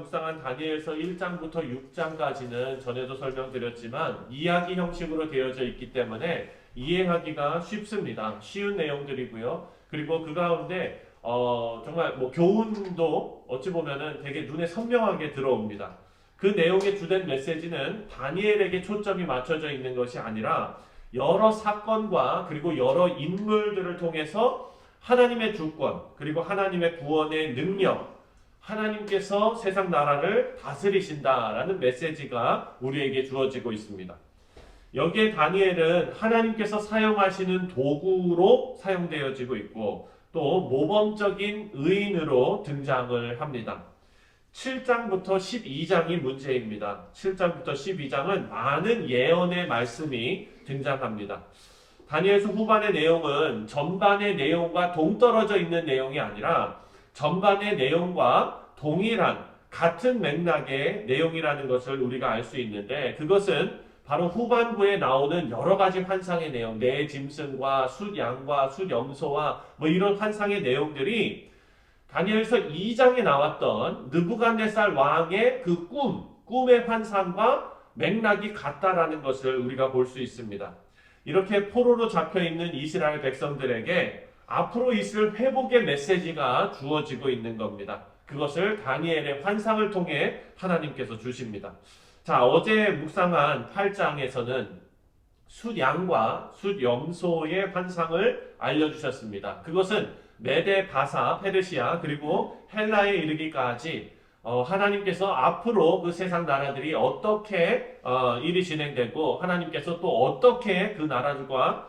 묵상한 다니엘서 1장부터 6장까지는 전에도 설명드렸지만 이야기 형식으로 되어져 있기 때문에 이해하기가 쉽습니다. 쉬운 내용들이고요. 그리고 그 가운데 정말 뭐 교훈도 어찌 보면은 되게 눈에 선명하게 들어옵니다. 그 내용의 주된 메시지는 다니엘에게 초점이 맞춰져 있는 것이 아니라 여러 사건과 그리고 여러 인물들을 통해서 하나님의 주권 그리고 하나님의 구원의 능력, 하나님께서 세상 나라를 다스리신다라는 메시지가 우리에게 주어지고 있습니다. 여기에 다니엘은 하나님께서 사용하시는 도구로 사용되어지고 있고 또 모범적인 의인으로 등장을 합니다. 7장부터 12장이 문제입니다. 7장부터 12장은 많은 예언의 말씀이 등장합니다. 다니엘서 후반의 내용은 전반의 내용과 동떨어져 있는 내용이 아니라 전반의 내용과 동일한 같은 맥락의 내용이라는 것을 우리가 알 수 있는데 그것은 바로 후반부에 나오는 여러 가지 환상의 내용, 네 짐승과 숫양과 숫염소와 뭐 이런 환상의 내용들이 다니엘서 2장에 나왔던 느부갓네살 왕의 그 꿈의 환상과 맥락이 같다라는 것을 우리가 볼 수 있습니다. 이렇게 포로로 잡혀있는 이스라엘 백성들에게 앞으로 있을 회복의 메시지가 주어지고 있는 겁니다. 그것을 다니엘의 환상을 통해 하나님께서 주십니다. 자, 어제 묵상한 8장에서는 숫양과 숫염소의 환상을 알려주셨습니다. 그것은 메데, 바사, 페르시아 그리고 헬라에 이르기까지 하나님께서 앞으로 그 세상 나라들이 어떻게 일이 진행되고 하나님께서 또 어떻게 그 나라들과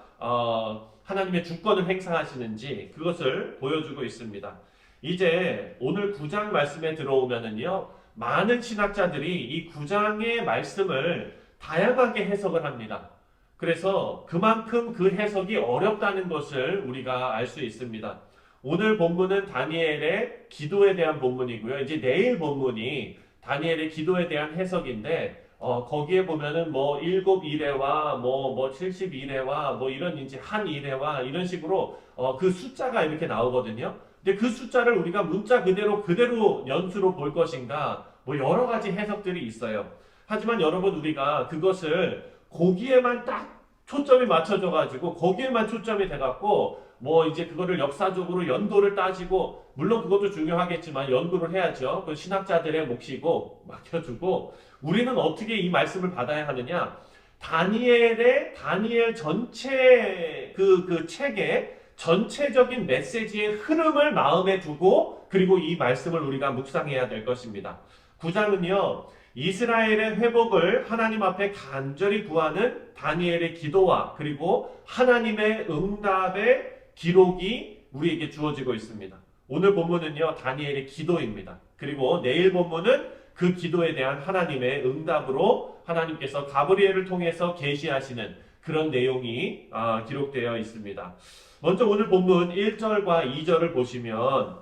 하나님의 주권을 행사하시는지 그것을 보여주고 있습니다. 이제 오늘 9장 말씀에 들어오면은요, 많은 신학자들이 이 9장의 말씀을 다양하게 해석을 합니다. 그래서 그만큼 그 해석이 어렵다는 것을 우리가 알 수 있습니다. 오늘 본문은 다니엘의 기도에 대한 본문이고요. 이제 내일 본문이 다니엘의 기도에 대한 해석인데 거기에 보면은 뭐 7 이레와 뭐 70 이레와 뭐 이런 이제 한 이레와 이런 식으로 그 숫자가 이렇게 나오거든요. 근데 그 숫자를 우리가 문자 그대로 연수로 볼 것인가 뭐 여러 가지 해석들이 있어요. 하지만 여러분 우리가 그것을 거기에만 딱 초점이 맞춰져 가지고 거기에만 초점이 돼 갖고 뭐 이제 그거를 역사적으로 연도를 따지고 물론 그것도 중요하겠지만 연구를 해야죠. 그 신학자들의 몫이고 맡겨주고 우리는 어떻게 이 말씀을 받아야 하느냐? 다니엘 전체 그 책의 전체적인 메시지의 흐름을 마음에 두고 그리고 이 말씀을 우리가 묵상해야 될 것입니다. 9장은요. 이스라엘의 회복을 하나님 앞에 간절히 구하는 다니엘의 기도와 그리고 하나님의 응답의 기록이 우리에게 주어지고 있습니다. 오늘 본문은요, 다니엘의 기도입니다. 그리고 내일 본문은 그 기도에 대한 하나님의 응답으로 하나님께서 가브리엘을 통해서 계시하시는 그런 내용이 기록되어 있습니다. 먼저 오늘 본문 1절과 2절을 보시면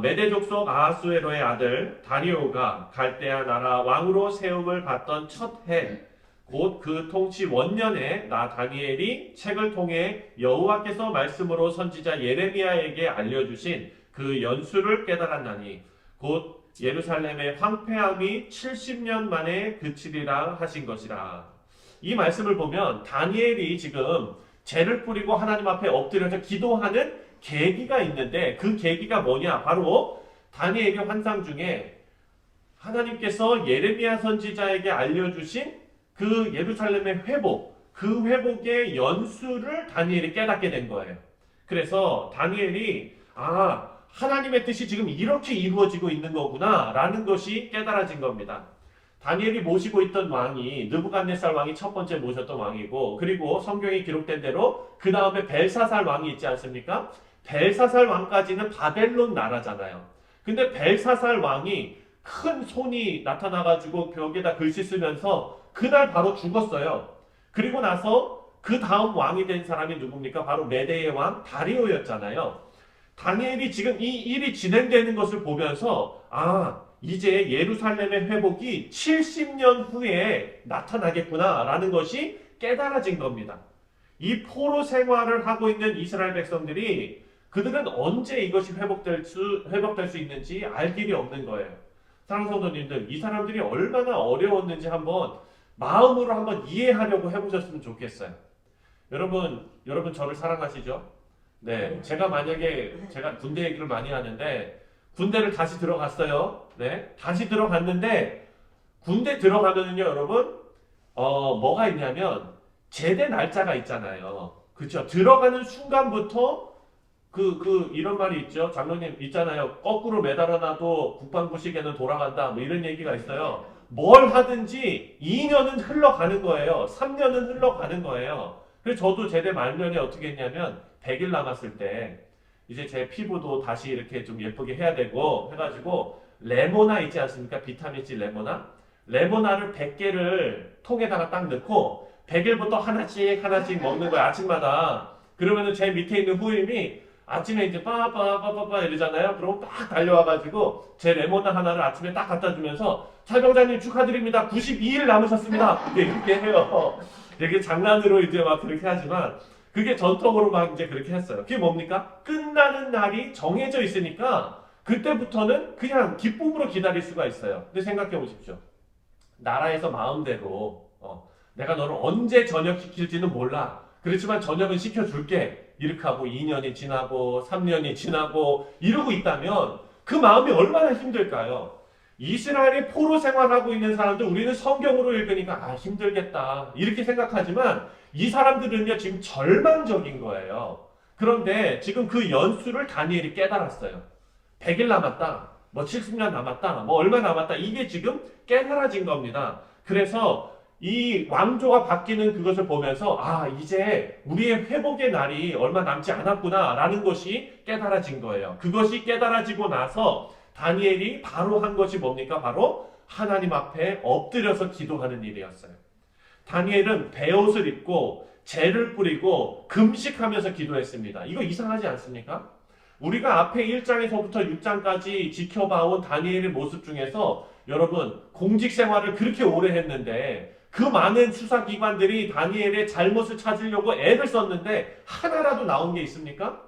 메대 족속 아하수에로의 아들 다리오가 갈대아 나라 왕으로 세움을 받던 첫 해, 곧 그 통치 원년에 나 다니엘이 책을 통해 여호와께서 말씀으로 선지자 예레미야에게 알려주신 그 연수를 깨달았나니 곧 예루살렘의 황폐함이 70년 만에 그치리라 하신 것이라. 이 말씀을 보면 다니엘이 지금 죄를 뿌리고 하나님 앞에 엎드려서 기도하는 계기가 있는데 그 계기가 뭐냐? 바로 다니엘의 환상 중에 하나님께서 예레미야 선지자에게 알려주신 그 예루살렘의 회복, 그 회복의 연수를 다니엘이 깨닫게 된 거예요. 그래서 다니엘이 하나님의 뜻이 지금 이렇게 이루어지고 있는 거구나 라는 것이 깨달아진 겁니다. 다니엘이 모시고 있던 왕이 느부갓네살 왕이 첫 번째 모셨던 왕이고 그리고 성경에 기록된 대로 그 다음에 벨사살 왕이 있지 않습니까? 벨사살 왕까지는 바벨론 나라잖아요. 근데 벨사살 왕이 큰 손이 나타나가지고 벽에다 글씨 쓰면서 그날 바로 죽었어요. 그리고 나서 그 다음 왕이 된 사람이 누굽니까? 바로 메대의 왕 다리오였잖아요. 다니엘이 지금 이 일이 진행되는 것을 보면서 이제 예루살렘의 회복이 70년 후에 나타나겠구나 라는 것이 깨달아진 겁니다. 이 포로 생활을 하고 있는 이스라엘 백성들이 그들은 언제 이것이 회복될 수 있는지 알 길이 없는 거예요. 사랑하는 성도님들, 이 사람들이 얼마나 어려웠는지 한번 마음으로 한번 이해하려고 해보셨으면 좋겠어요. 여러분 저를 사랑하시죠? 네, 제가 만약에 제가 군대 얘기를 많이 하는데 군대를 다시 들어갔어요. 네, 다시 들어갔는데 군대 들어가면은요, 여러분, 뭐가 있냐면 제대 날짜가 있잖아요. 그렇죠? 들어가는 순간부터 이런 말이 있죠. 장로님 있잖아요. 거꾸로 매달아놔도 국방부 시계는 돌아간다. 뭐 이런 얘기가 있어요. 뭘 하든지 2년은 흘러가는 거예요. 3년은 흘러가는 거예요. 그래서 저도 제대 말년에 어떻게 했냐면 100일 남았을 때 이제 제 피부도 다시 이렇게 좀 예쁘게 해야 되고 해가지고 레모나 있지 않습니까? 비타민C 레모나. 레모나를 100개를 통에다가 딱 넣고 100일부터 하나씩 먹는 거예요. 아침마다. 그러면은 제 밑에 있는 후임이 아침에 이제 빠빠빠빠빠 이러잖아요. 그러면 딱 달려와가지고 제 레모나 하나를 아침에 딱 갖다 주면서 찰병장님 축하드립니다. 92일 남으셨습니다. 이렇게 해요. 되게 장난으로 이제 막 그렇게 하지만 그게 전통으로 막 이제 그렇게 했어요. 그게 뭡니까? 끝나는 날이 정해져 있으니까 그때부터는 그냥 기쁨으로 기다릴 수가 있어요. 근데 생각해 보십시오. 나라에서 마음대로 내가 너를 언제 전역시킬지는 몰라. 그렇지만 전역은 시켜줄게. 이렇게 하고 2년이 지나고 3년이 지나고 이러고 있다면 그 마음이 얼마나 힘들까요? 이스라엘이 포로 생활하고 있는 사람들 우리는 성경으로 읽으니까 힘들겠다 이렇게 생각하지만 이 사람들은요 지금 절망적인 거예요. 그런데 지금 그 연수를 다니엘이 깨달았어요. 100일 남았다. 뭐 70년 남았다. 뭐 얼마 남았다. 이게 지금 깨달아진 겁니다. 그래서 이 왕조가 바뀌는 그것을 보면서 이제 우리의 회복의 날이 얼마 남지 않았구나 라는 것이 깨달아진 거예요. 그것이 깨달아지고 나서 다니엘이 바로 한 것이 뭡니까? 바로 하나님 앞에 엎드려서 기도하는 일이었어요. 다니엘은 베옷을 입고 재를 뿌리고 금식하면서 기도했습니다. 이거 이상하지 않습니까? 우리가 앞에 1장에서부터 6장까지 지켜봐온 다니엘의 모습 중에서 여러분 공직 생활을 그렇게 오래 했는데 그 많은 수사기관들이 다니엘의 잘못을 찾으려고 애를 썼는데 하나라도 나온 게 있습니까?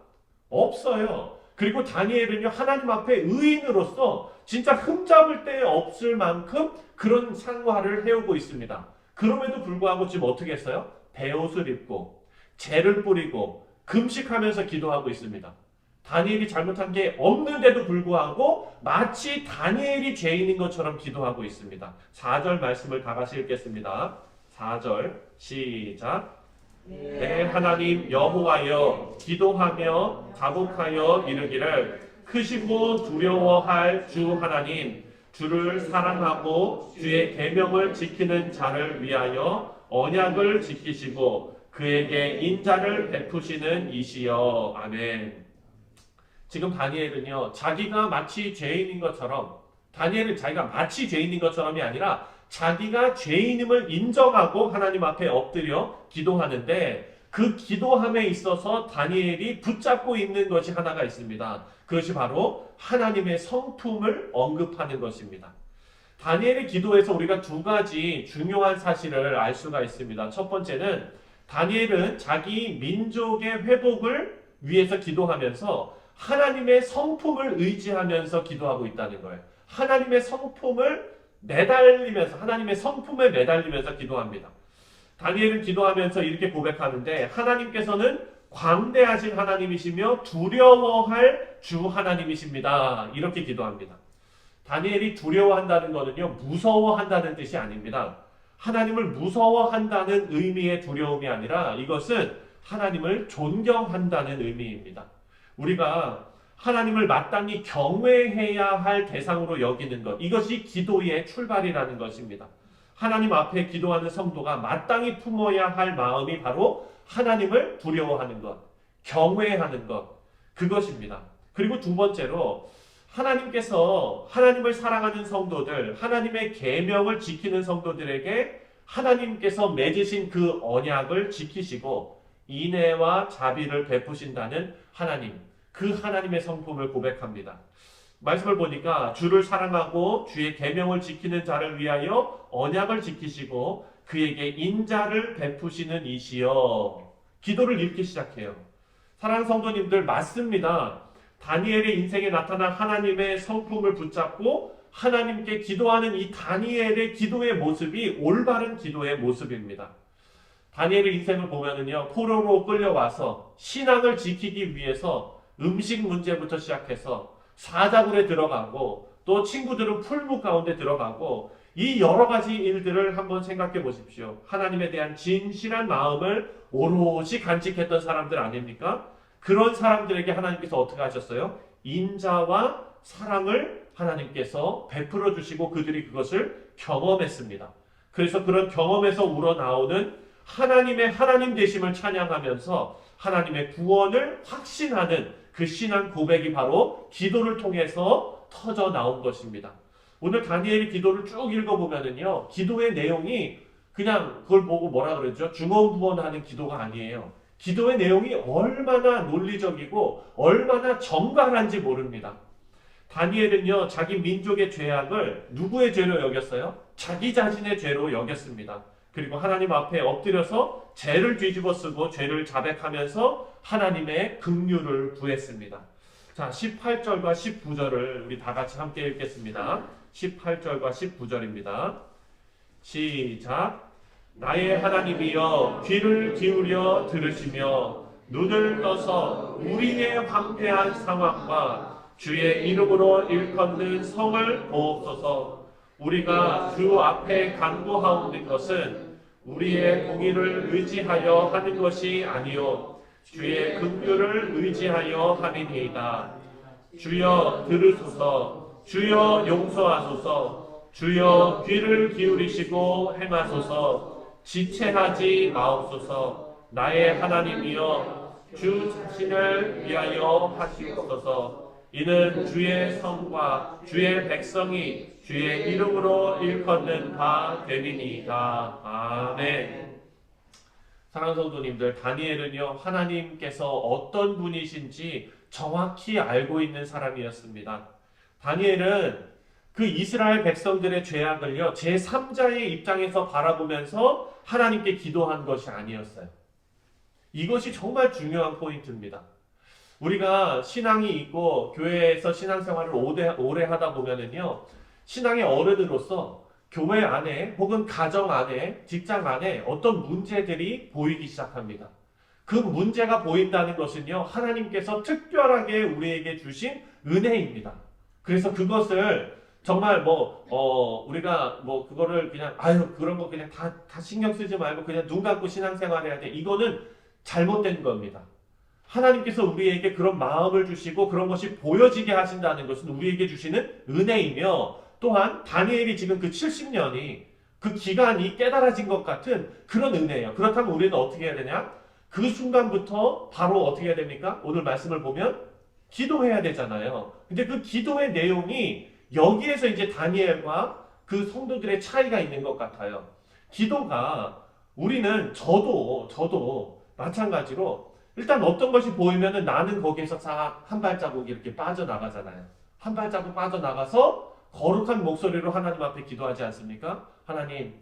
없어요. 그리고 다니엘은요 하나님 앞에 의인으로서 진짜 흠잡을 데 없을 만큼 그런 생활을 해오고 있습니다. 그럼에도 불구하고 지금 어떻게 했어요? 베옷을 입고 재를 뿌리고 금식하면서 기도하고 있습니다. 다니엘이 잘못한 게 없는데도 불구하고 마치 다니엘이 죄인인 것처럼 기도하고 있습니다. 4절 말씀을 다 같이 읽겠습니다. 4절 시작. 내 하나님 여호와여 기도하며 자복하여 이르기를 크시고 두려워할 주 하나님 주를 사랑하고 주의 계명을 지키는 자를 위하여 언약을 지키시고 그에게 인자를 베푸시는 이시여. 아멘. 지금 다니엘은요 자기가 마치 죄인인 것처럼 다니엘은 자기가 마치 죄인인 것처럼이 아니라 자기가 죄인임을 인정하고 하나님 앞에 엎드려 기도하는데 그 기도함에 있어서 다니엘이 붙잡고 있는 것이 하나가 있습니다. 그것이 바로 하나님의 성품을 언급하는 것입니다. 다니엘의 기도에서 우리가 두 가지 중요한 사실을 알 수가 있습니다. 첫 번째는 다니엘은 자기 민족의 회복을 위해서 기도하면서 하나님의 성품을 의지하면서 기도하고 있다는 거예요. 하나님의 성품을 매달리면서 하나님의 성품에 매달리면서 기도합니다. 다니엘은 기도하면서 이렇게 고백하는데 하나님께서는 광대하신 하나님이시며 두려워할 주 하나님이십니다. 이렇게 기도합니다. 다니엘이 두려워한다는 것은요 무서워한다는 뜻이 아닙니다. 하나님을 무서워한다는 의미의 두려움이 아니라 이것은 하나님을 존경한다는 의미입니다. 우리가 하나님을 마땅히 경외해야 할 대상으로 여기는 것, 이것이 기도의 출발이라는 것입니다. 하나님 앞에 기도하는 성도가 마땅히 품어야 할 마음이 바로 하나님을 두려워하는 것, 경외하는 것, 그것입니다. 그리고 두 번째로 하나님께서 하나님을 사랑하는 성도들, 하나님의 계명을 지키는 성도들에게 하나님께서 맺으신 그 언약을 지키시고 인애와 자비를 베푸신다는 하나님, 그 하나님의 성품을 고백합니다. 말씀을 보니까 주를 사랑하고 주의 계명을 지키는 자를 위하여 언약을 지키시고 그에게 인자를 베푸시는 이시여. 기도를 읽기 시작해요. 사랑하는 성도님들 맞습니다. 다니엘의 인생에 나타난 하나님의 성품을 붙잡고 하나님께 기도하는 이 다니엘의 기도의 모습이 올바른 기도의 모습입니다. 다니엘의 인생을 보면은요, 포로로 끌려와서 신앙을 지키기 위해서 음식 문제부터 시작해서 사자굴에 들어가고 또 친구들은 풀무 가운데 들어가고 이 여러 가지 일들을 한번 생각해 보십시오. 하나님에 대한 진실한 마음을 오롯이 간직했던 사람들 아닙니까? 그런 사람들에게 하나님께서 어떻게 하셨어요? 인자와 사랑을 하나님께서 베풀어 주시고 그들이 그것을 경험했습니다. 그래서 그런 경험에서 우러나오는 하나님의 하나님 되심을 찬양하면서 하나님의 구원을 확신하는 그 신앙 고백이 바로 기도를 통해서 터져 나온 것입니다. 오늘 다니엘의 기도를 쭉 읽어보면은요, 기도의 내용이 그냥 그걸 보고 뭐라 그러죠? 중언부언하는 기도가 아니에요. 기도의 내용이 얼마나 논리적이고 얼마나 정갈한지 모릅니다. 다니엘은요, 자기 민족의 죄악을 누구의 죄로 여겼어요? 자기 자신의 죄로 여겼습니다. 그리고 하나님 앞에 엎드려서 죄를 뒤집어 쓰고 죄를 자백하면서 하나님의 긍휼을 구했습니다. 자, 18절과 19절을 우리 다 같이 함께 읽겠습니다. 18절과 19절입니다. 시작. 나의 하나님이여 귀를 기울여 들으시며 눈을 떠서 우리의 황폐한 상황과 주의 이름으로 일컫는 성을 보옵소서. 우리가 주 앞에 간구하오는 것은 우리의 공의를 의지하여 하는 것이 아니요 주의 긍휼을 의지하여 함이니이다. 주여 들으소서. 주여 용서하소서. 주여 귀를 기울이시고 행하소서. 지체하지 마옵소서. 나의 하나님이여 주 자신을 위하여 하시옵소서. 이는 주의 성과 주의 백성이 주의 이름으로 일컫는 바 됨이니이다. 아멘. 사랑하는 성도님들, 다니엘은요, 하나님께서 어떤 분이신지 정확히 알고 있는 사람이었습니다. 다니엘은 그 이스라엘 백성들의 죄악을요, 제3자의 입장에서 바라보면서 하나님께 기도한 것이 아니었어요. 이것이 정말 중요한 포인트입니다. 우리가 신앙이 있고 교회에서 신앙생활을 오래 하다 보면은요, 신앙의 어른으로서 교회 안에 혹은 가정 안에 직장 안에 어떤 문제들이 보이기 시작합니다. 그 문제가 보인다는 것은요, 하나님께서 특별하게 우리에게 주신 은혜입니다. 그래서 그것을 정말 우리가 그거를 그냥 그런 거 그냥 다 신경 쓰지 말고 그냥 눈 감고 신앙생활 해야 돼. 이거는 잘못된 겁니다. 하나님께서 우리에게 그런 마음을 주시고 그런 것이 보여지게 하신다는 것은 우리에게 주시는 은혜이며, 또한 다니엘이 지금 그 70년이 그 기간이 깨달아진 것 같은 그런 은혜예요. 그렇다면 우리는 어떻게 해야 되냐? 그 순간부터 바로 어떻게 해야 됩니까? 오늘 말씀을 보면 기도해야 되잖아요. 근데 그 기도의 내용이 여기에서 이제 다니엘과 그 성도들의 차이가 있는 것 같아요. 기도가 우리는 저도 마찬가지로 일단 어떤 것이 보이면은 나는 거기에서 한 발자국 이렇게 빠져나가잖아요. 한 발자국 빠져나가서 거룩한 목소리로 하나님 앞에 기도하지 않습니까? 하나님,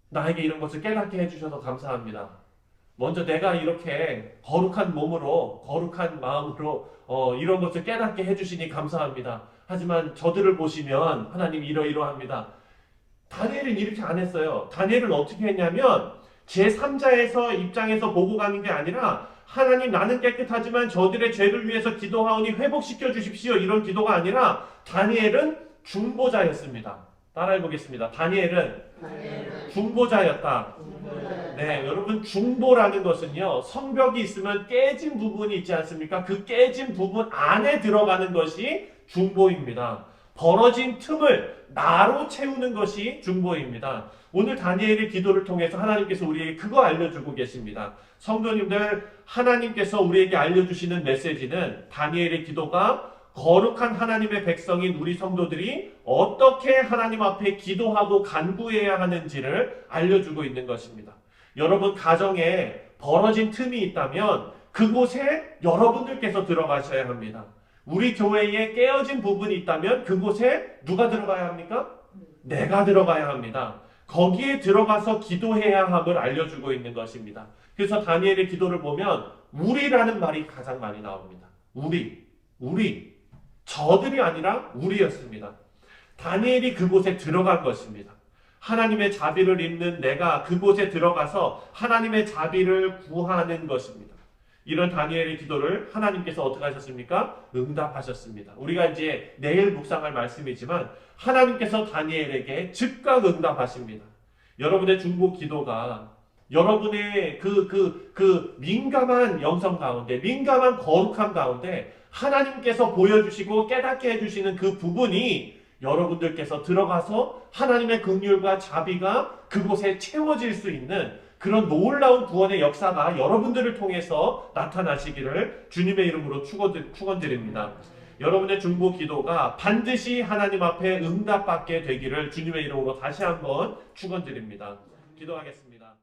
나에게 이런 것을 깨닫게 해주셔서 감사합니다. 먼저 내가 이렇게 거룩한 몸으로, 거룩한 마음으로 이런 것을 깨닫게 해주시니 감사합니다. 하지만 저들을 보시면 하나님 이러이러합니다. 다니엘은 이렇게 안 했어요. 다니엘은 어떻게 했냐면 제3자에서 입장에서 보고 가는 게 아니라 하나님, 나는 깨끗하지만 저들의 죄를 위해서 기도하오니 회복시켜 주십시오. 이런 기도가 아니라 다니엘은 중보자였습니다. 따라해 보겠습니다. 다니엘은 중보자였다. 네, 여러분, 중보라는 것은요, 성벽이 있으면 깨진 부분이 있지 않습니까? 그 깨진 부분 안에 들어가는 것이 중보입니다. 벌어진 틈을 나로 채우는 것이 중보입니다. 오늘 다니엘의 기도를 통해서 하나님께서 우리에게 그거 알려주고 계십니다. 성도님들, 하나님께서 우리에게 알려주시는 메시지는 다니엘의 기도가 거룩한 하나님의 백성인 우리 성도들이 어떻게 하나님 앞에 기도하고 간구해야 하는지를 알려주고 있는 것입니다. 여러분 가정에 벌어진 틈이 있다면 그곳에 여러분들께서 들어가셔야 합니다. 우리 교회에 깨어진 부분이 있다면 그곳에 누가 들어가야 합니까? 내가 들어가야 합니다. 거기에 들어가서 기도해야 함을 알려주고 있는 것입니다. 그래서 다니엘의 기도를 보면 우리라는 말이 가장 많이 나옵니다. 우리. 저들이 아니라 우리였습니다. 다니엘이 그곳에 들어간 것입니다. 하나님의 자비를 입는 내가 그곳에 들어가서 하나님의 자비를 구하는 것입니다. 이런 다니엘의 기도를 하나님께서 어떻게 하셨습니까? 응답하셨습니다. 우리가 이제 내일 묵상할 말씀이지만 하나님께서 다니엘에게 즉각 응답하십니다. 여러분의 중보 기도가 여러분의 그 민감한 영성 가운데, 민감한 거룩함 가운데 하나님께서 보여주시고 깨닫게 해주시는 그 부분이 여러분들께서 들어가서 하나님의 긍휼과 자비가 그곳에 채워질 수 있는 그런 놀라운 구원의 역사가 여러분들을 통해서 나타나시기를 주님의 이름으로 축원드립니다. 여러분의 중보 기도가 반드시 하나님 앞에 응답받게 되기를 주님의 이름으로 다시 한번 축원드립니다. 기도하겠습니다.